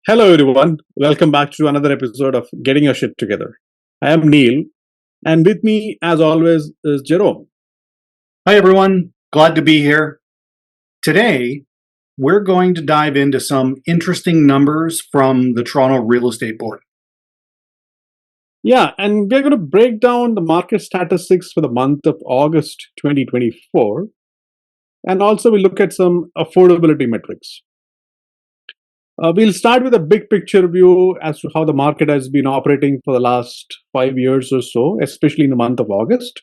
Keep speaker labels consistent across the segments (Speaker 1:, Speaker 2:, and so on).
Speaker 1: Hello, everyone. Welcome back to another episode of Getting Your Shit Together. I am Neil, and with me, as always, is Jerome.
Speaker 2: Hi, everyone. Glad to be here. Today, we're going to dive into some interesting numbers from the Toronto Real Estate Board.
Speaker 1: Yeah, and we're going to break down the market statistics for the month of August 2024, and also we'll look at some affordability metrics. We'll start with a big picture view as to how the market has been operating for the last 5 years or so, especially in the month of August.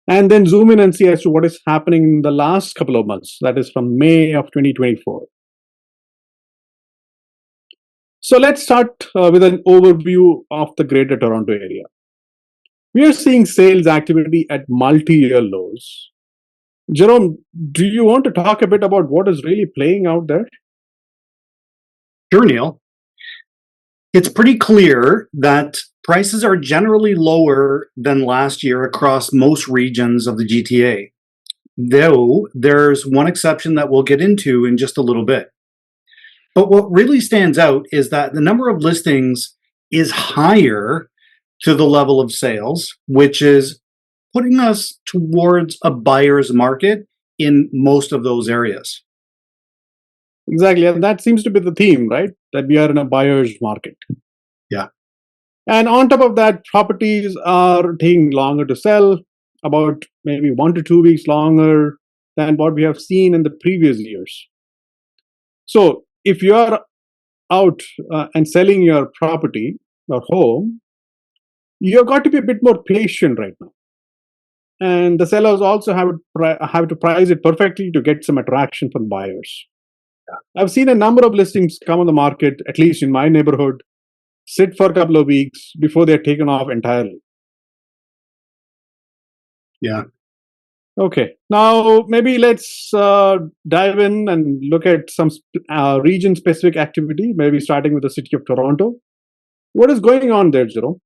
Speaker 1: And then zoom in and see as to what is happening in the last couple of months, that is from May of 2024. So let's start with an overview of the Greater Toronto Area. We are seeing sales activity at multi-year lows. Jerome, do you want to talk a bit about what is really playing out there?
Speaker 2: Sure, Neil. It's pretty clear that prices are generally lower than last year across most regions of the GTA, though there's one exception that we'll get into in just a little bit. But what really stands out is that the number of listings is higher to the level of sales, which is putting us towards a buyer's market in most of those areas.
Speaker 1: Exactly, and that seems to be the theme, right? That we are in a buyer's market.
Speaker 2: Yeah.
Speaker 1: And on top of that, properties are taking longer to sell, about maybe 1 to 2 weeks longer than what we have seen in the previous years. So if you are out and selling your property or home, you've got to be a bit more patient right now. And the sellers also have to price it perfectly to get some attraction from buyers. I've seen a number of listings come on the market, at least in my neighborhood, sit for a couple of weeks before they're taken off entirely.
Speaker 2: Yeah.
Speaker 1: Okay, now maybe let's dive in and look at some region-specific activity, maybe starting with the city of Toronto. What is going on there, Jerome?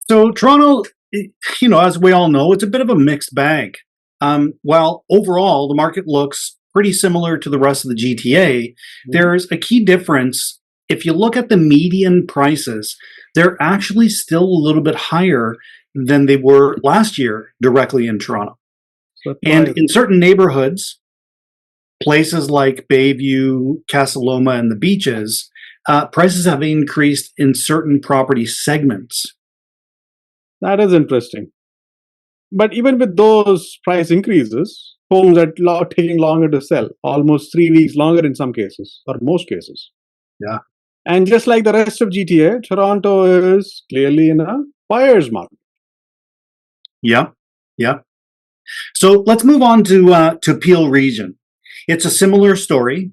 Speaker 2: So Toronto, as we all know, it's a bit of a mixed bag. While overall the market looks pretty similar to the rest of the GTA, there's a key difference. If you look at the median prices, they're actually still a little bit higher than they were last year directly in Toronto. And in certain neighborhoods, places like Bayview, Casa Loma, and the beaches, prices have increased in certain property segments.
Speaker 1: That is interesting. But even with those price increases, homes are taking longer to sell, almost 3 weeks longer in some cases, or most cases.
Speaker 2: Yeah.
Speaker 1: And just like the rest of GTA, Toronto is clearly in a buyer's market.
Speaker 2: Yeah. So let's move on to Peel region. It's a similar story.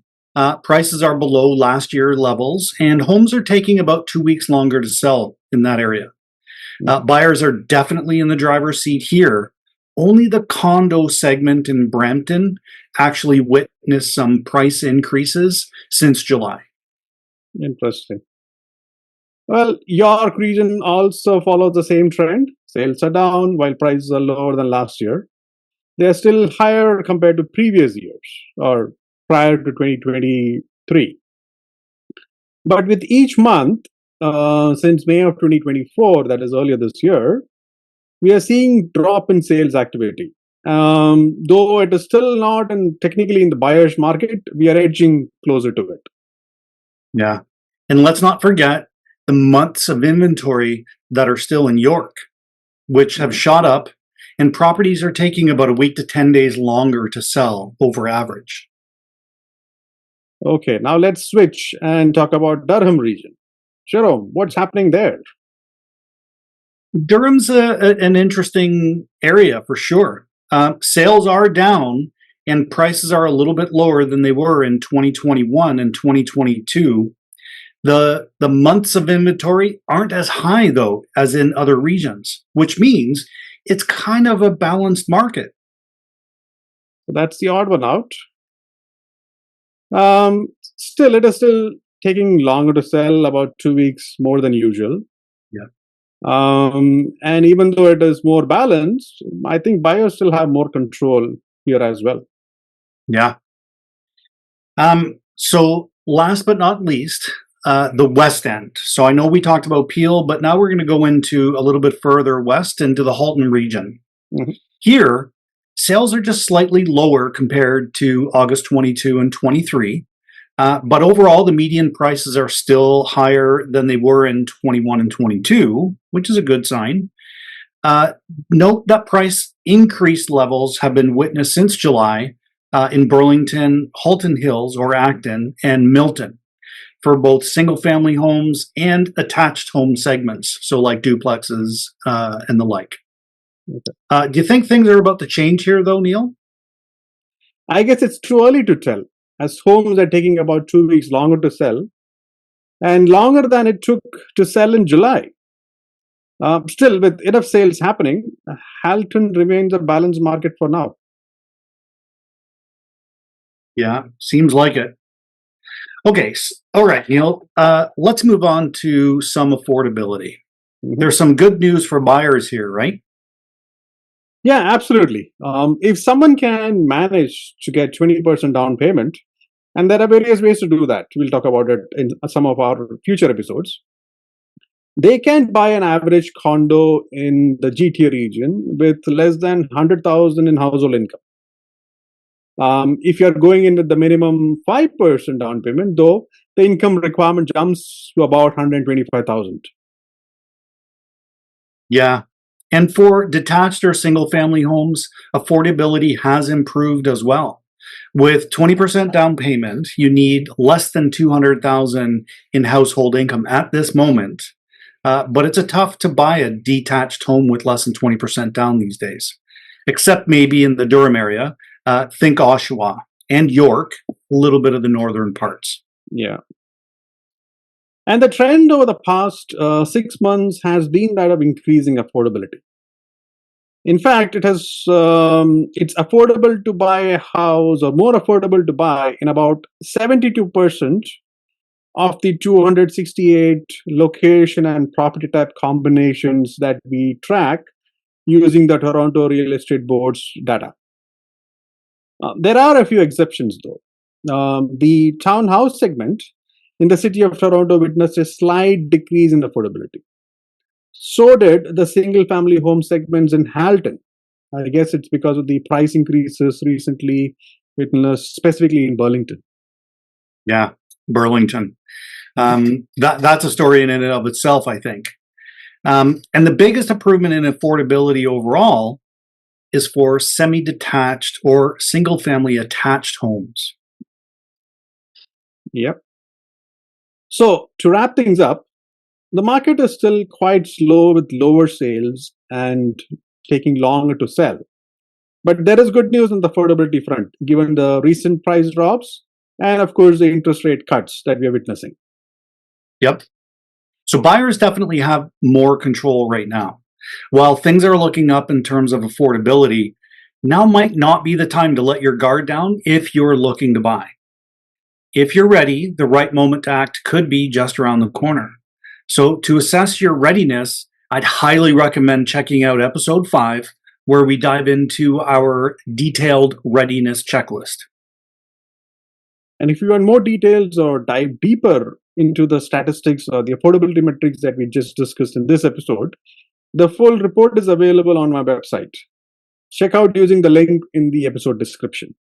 Speaker 2: Prices are below last year levels, and homes are taking about 2 weeks longer to sell in that area. Buyers are definitely in the driver's seat here. Only the condo segment in Brampton actually witnessed some price increases since July.
Speaker 1: Interesting. Well, York region also follows the same trend. Sales are down while prices are lower than last year. They are still higher compared to previous years or prior to 2023. But with each month, since May of 2024, that is earlier this year, we are seeing drop in sales activity. Though it is still not technically in the buyer's market, we are edging closer to it.
Speaker 2: Yeah. And let's not forget the months of inventory that are still in York, which have shot up, and properties are taking about a week to 10 days longer to sell over average.
Speaker 1: Okay, now let's switch and talk about Durham region. Jerome, what's happening there?
Speaker 2: Durham's an interesting area for sure. Sales are down and prices are a little bit lower than they were in 2021 and 2022. The months of inventory aren't as high, though, as in other regions, which means it's kind of a balanced market.
Speaker 1: That's the odd one out. Still, it is still taking longer to sell, about 2 weeks more than usual.
Speaker 2: Yeah.
Speaker 1: And even though it is more balanced, I think buyers still have more control here as well.
Speaker 2: Yeah. So last but not least, the West End. So I know we talked about Peel, but now we're going to go into a little bit further west into the Halton region.
Speaker 1: Mhm.
Speaker 2: Here, sales are just slightly lower compared to August 22 and 23. But overall, the median prices are still higher than they were in 21 and 22, which is a good sign. Uh, Note that price increase levels have been witnessed since July in Burlington, Halton Hills or Acton, and Milton for both single family homes and attached home segments, so like duplexes and the like. Do you think things are about to change here, though, Neil?
Speaker 1: I guess it's too early to tell, as homes are taking about 2 weeks longer to sell and longer than it took to sell in July. Still, with enough sales happening, Halton remains a balanced market for now.
Speaker 2: Yeah, seems like it. Okay, all right, Neil. Let's move on to some affordability.
Speaker 1: Mhm.
Speaker 2: There's some good news for buyers here, right?
Speaker 1: Yeah, absolutely. If someone can manage to get 20% down payment, and there are various ways to do that, we'll talk about it in some of our future episodes. They can buy an average condo in the GTA region with less than 100,000 in household income. If you're going in with the minimum 5% down payment, though, the income requirement jumps to about 125,000.
Speaker 2: Yeah. And for detached or single family homes, affordability has improved as well. With 20% down payment, you need less than 200,000 in household income at this moment. But it's a tough to buy a detached home with less than 20% down these days, except maybe in the Durham area. Think Oshawa and York, a little bit of the northern parts.
Speaker 1: Yeah. And the trend over the past 6 months has been that of increasing affordability. In fact, it's affordable to buy a house, or more affordable to buy in about 72% of the 268 location and property type combinations that we track using the Toronto Real Estate Board's data. There are a few exceptions, though. The townhouse segment in the city of Toronto witnessed a slight decrease in affordability. So did the single family home segments in Halton. I guess it's because of the price increases recently witnessed, specifically in Burlington.
Speaker 2: Yeah, Burlington. That's a story in and of itself, I think. And the biggest improvement in affordability overall is for semi-detached or single-family attached homes.
Speaker 1: Yep. So, to wrap things up, the market is still quite slow with lower sales and taking longer to sell. But there is good news on the affordability front, given the recent price drops and, of course, the interest rate cuts that we are witnessing.
Speaker 2: Yep. So buyers definitely have more control right now. While things are looking up in terms of affordability, now might not be the time to let your guard down if you're looking to buy. If you're ready, the right moment to act could be just around the corner. So, to assess your readiness, I'd highly recommend checking out episode 5, where we dive into our detailed readiness checklist.
Speaker 1: And if you want more details or dive deeper into the statistics or the affordability metrics that we just discussed in this episode, the full report is available on my website. Check out using the link in the episode description.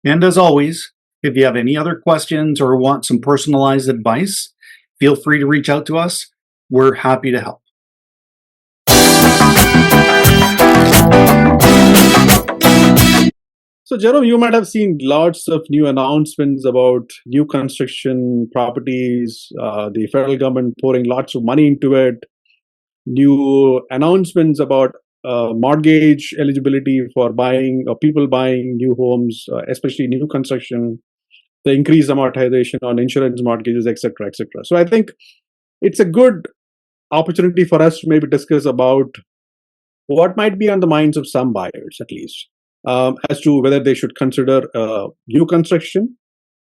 Speaker 2: And as always, if you have any other questions or want some personalized advice, feel free to reach out to us. We're happy to help.
Speaker 1: So, Jerome, you might have seen lots of new announcements about new construction properties, the federal government pouring lots of money into it, new announcements about mortgage eligibility for buying or people buying new homes, especially new construction, the increased amortization on insurance mortgages, etc., etc. So, I think it's a good opportunity for us to maybe discuss about what might be on the minds of some buyers, at least, as to whether they should consider new construction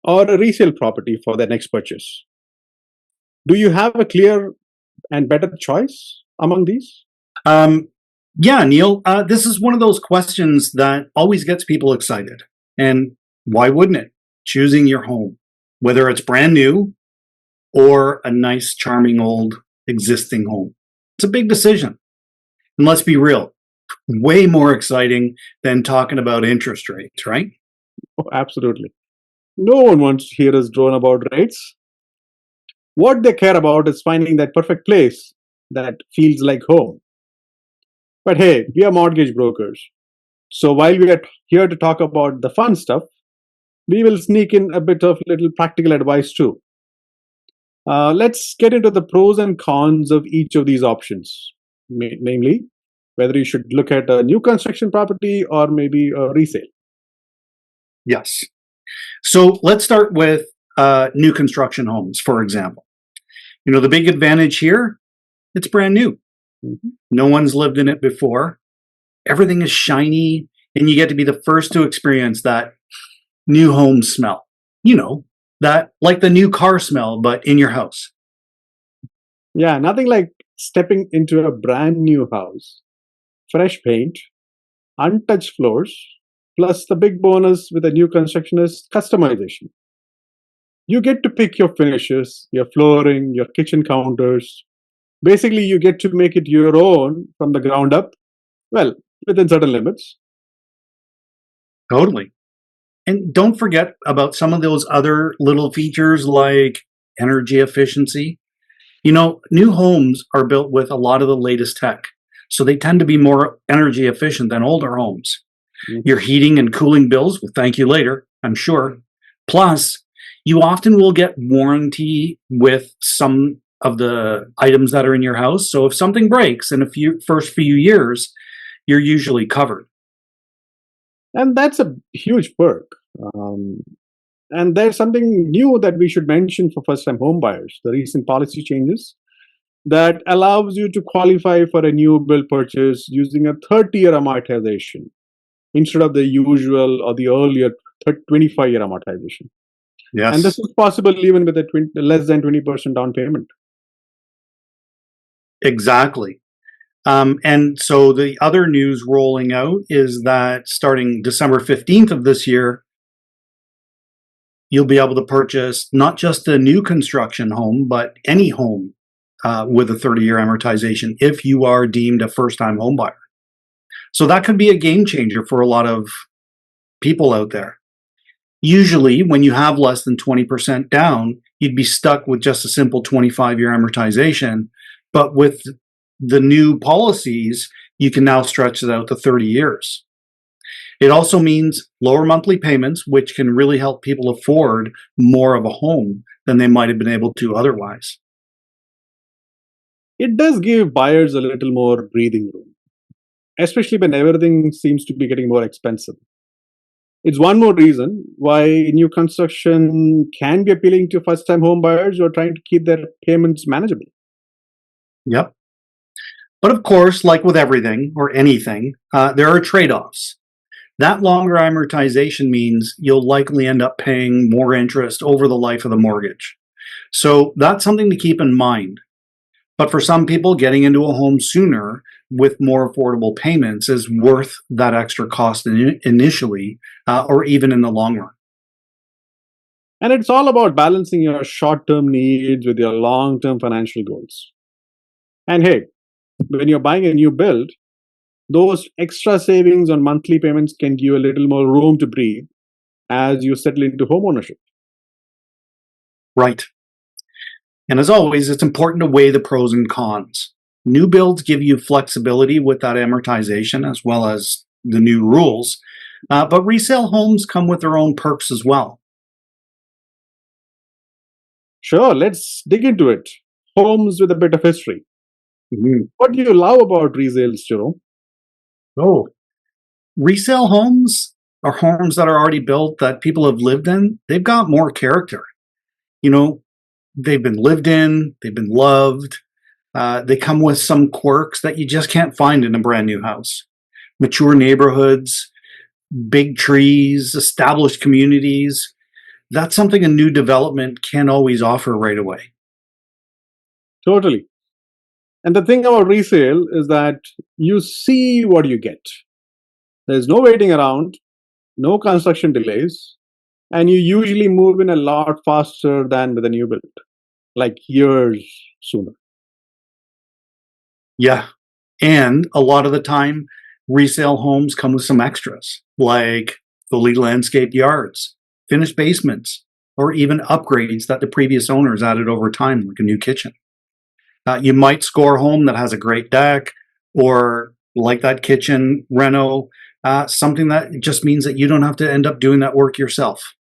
Speaker 1: or a resale property for their next purchase. Do you have a clear and better choice among these?
Speaker 2: Yeah, Neil, this is one of those questions that always gets people excited. And why wouldn't it? Choosing your home. whether it's brand new or a nice, charming old existing home. It's a big decision. And let's be real, way more exciting than talking about interest rates, right?
Speaker 1: Oh, absolutely. No one wants to hear us drone about rates. What they care about is finding that perfect place that feels like home. But hey, we are mortgage brokers. So while we are here to talk about the fun stuff, we will sneak in a bit of little practical advice too. Let's get into the pros and cons of each of these options, namely whether you should look at a new construction property or maybe a resale.
Speaker 2: Yes. So let's start with new construction homes, for example. The big advantage here, it's brand new.
Speaker 1: Mhm.
Speaker 2: No one's lived in it before. Everything is shiny, and you get to be the first to experience that new home smell. That like the new car smell, but in your house.
Speaker 1: Yeah, nothing like stepping into a brand new house, fresh paint, untouched floors, plus the big bonus with a new construction is customization. You get to pick your finishes, your flooring, your kitchen counters. Basically, you get to make it your own from the ground up, well, within certain limits.
Speaker 2: Totally. And don't forget about some of those other little features like energy efficiency. New homes are built with a lot of the latest tech, so they tend to be more energy efficient than older homes.
Speaker 1: Mhm.
Speaker 2: Your heating and cooling bills will thank you later, I'm sure. Plus, you often will get warranty with some of the items that are in your house. So if something breaks in first few years, you're usually covered.
Speaker 1: And that's a huge perk. Um, and there's something new that we should mention for first time home buyers, the recent policy changes that allows you to qualify for a new build purchase using a 30-year amortization instead of the usual or the earlier 25-year amortization. And this
Speaker 2: Yes,
Speaker 1: is possible even with a less than 20% down payment.
Speaker 2: exactly. And so the other news rolling out is that starting December 15th of this year, you'll be able to purchase not just a new construction home, but any home with a 30-year amortization if you are deemed a first time home buyer. So that could be a game changer for a lot of people out there. Usually, when you have less than 20% down, you'd be stuck with just a simple 25-year amortization. But with the new policies, you can now stretch it out to 30 years. It also means lower monthly payments, which can really help people afford more of a home than they might have been able to otherwise.
Speaker 1: It does give buyers a little more breathing room, especially when everything seems to be getting more expensive. It's one more reason why new construction can be appealing to first time home buyers who are trying to keep their payments manageable.
Speaker 2: Yep. But of course, like with everything or anything, there are trade offs. That longer amortization means you'll likely end up paying more interest over the life of the mortgage. So that's something to keep in mind. But for some people, getting into a home sooner with more affordable payments is worth that extra cost initially or even in the long run.
Speaker 1: And it's all about balancing your short term needs with your long term financial goals. And hey, when you're buying a new build, those extra savings on monthly payments can give you a little more room to breathe as you settle into homeownership.
Speaker 2: Right. And as always, it's important to weigh the pros and cons. New builds give you flexibility with that amortization as well as the new rules, but resale homes come with their own perks as well.
Speaker 1: Sure, let's dig into it. Homes with a bit of history.
Speaker 2: Mhm.
Speaker 1: What do you love about resales, Jerome?
Speaker 2: Oh, resale homes are homes that are already built that people have lived in. They've got more character. You know, they've been lived in, they've been loved. They come with some quirks that you just can't find in a brand new house. Mature neighborhoods, big trees, established communities. That's something a new development can't always offer right away.
Speaker 1: Totally. And the thing about resale is that you see what you get. There's no waiting around, no construction delays, And you usually move in a lot faster than with a new build, like years sooner.
Speaker 2: Yeah. And a lot of the time, resale homes come with some extras, like fully landscaped yards, finished basements, or even upgrades that the previous owners added over time, like a new kitchen. You might score a home that has a great deck, or like that kitchen reno, something that just means that you don't have to end up doing that work yourself.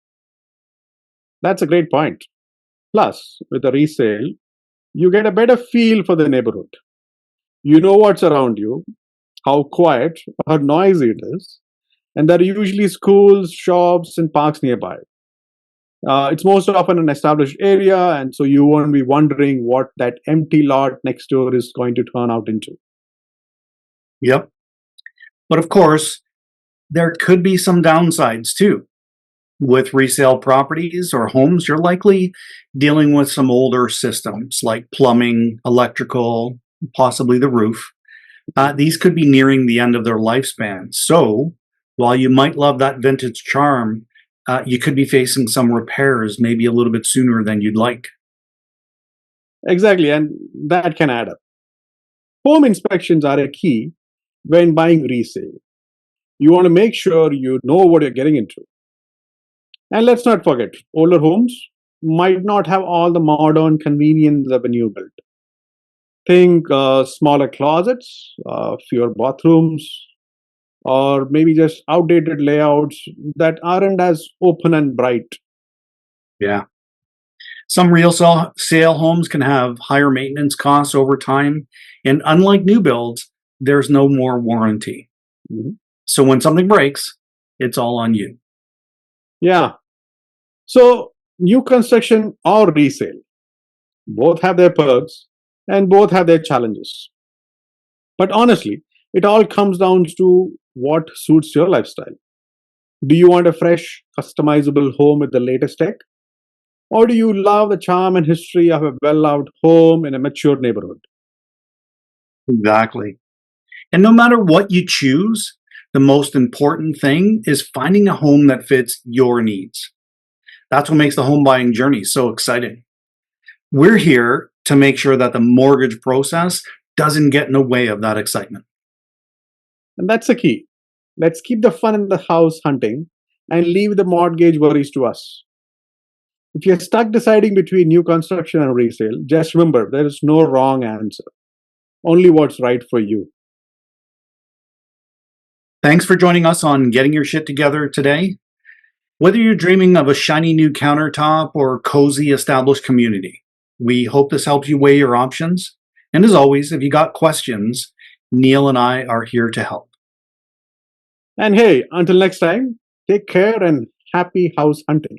Speaker 1: That's a great point. Plus, with a resale, you get a better feel for the neighborhood. You know what's around you, how quiet or noisy it is, and there are usually schools, shops, and parks nearby. It's most often an established area, and so you won't be wondering what that empty lot next door is going to turn out into.
Speaker 2: Yep. But of course, there could be some downsides too. With resale properties or homes, you're likely dealing with some older systems like plumbing, electrical, possibly the roof. These could be nearing the end of their lifespan. So, while you might love that vintage charm, you could be facing some repairs maybe a little bit sooner than you'd like.
Speaker 1: Exactly, and that can add up. Home inspections are a key when buying resale. You want to make sure you know what you're getting into. And let's not forget, older homes might not have all the modern convenience of a new build. Think smaller closets, fewer bathrooms, or maybe just outdated layouts that aren't as open and bright.
Speaker 2: Yeah. Some sale homes can have higher maintenance costs over time. And unlike new builds, there's no more warranty.
Speaker 1: Mhm.
Speaker 2: So when something breaks, it's all on you.
Speaker 1: Yeah. So, new construction or resale, both have their perks and both have their challenges. But honestly, it all comes down to what suits your lifestyle. Do you want a fresh, customizable home with the latest tech? Or do you love the charm and history of a well loved home in a mature neighborhood?
Speaker 2: Exactly. And no matter what you choose, the most important thing is finding a home that fits your needs. That's what makes the home buying journey so exciting. We're here to make sure that the mortgage process doesn't get in the way of that excitement.
Speaker 1: And that's the key. Let's keep the fun in the house hunting and leave the mortgage worries to us. If you're stuck deciding between new construction and resale, just remember there is no wrong answer, only what's right for you.
Speaker 2: Thanks for joining us on Getting Your Shit Together today. Whether you're dreaming of a shiny new countertop or cozy established community, we hope this helps you weigh your options. And as always, if you got questions, Neil and I are here to help.
Speaker 1: And hey, until next time, take care and happy house hunting.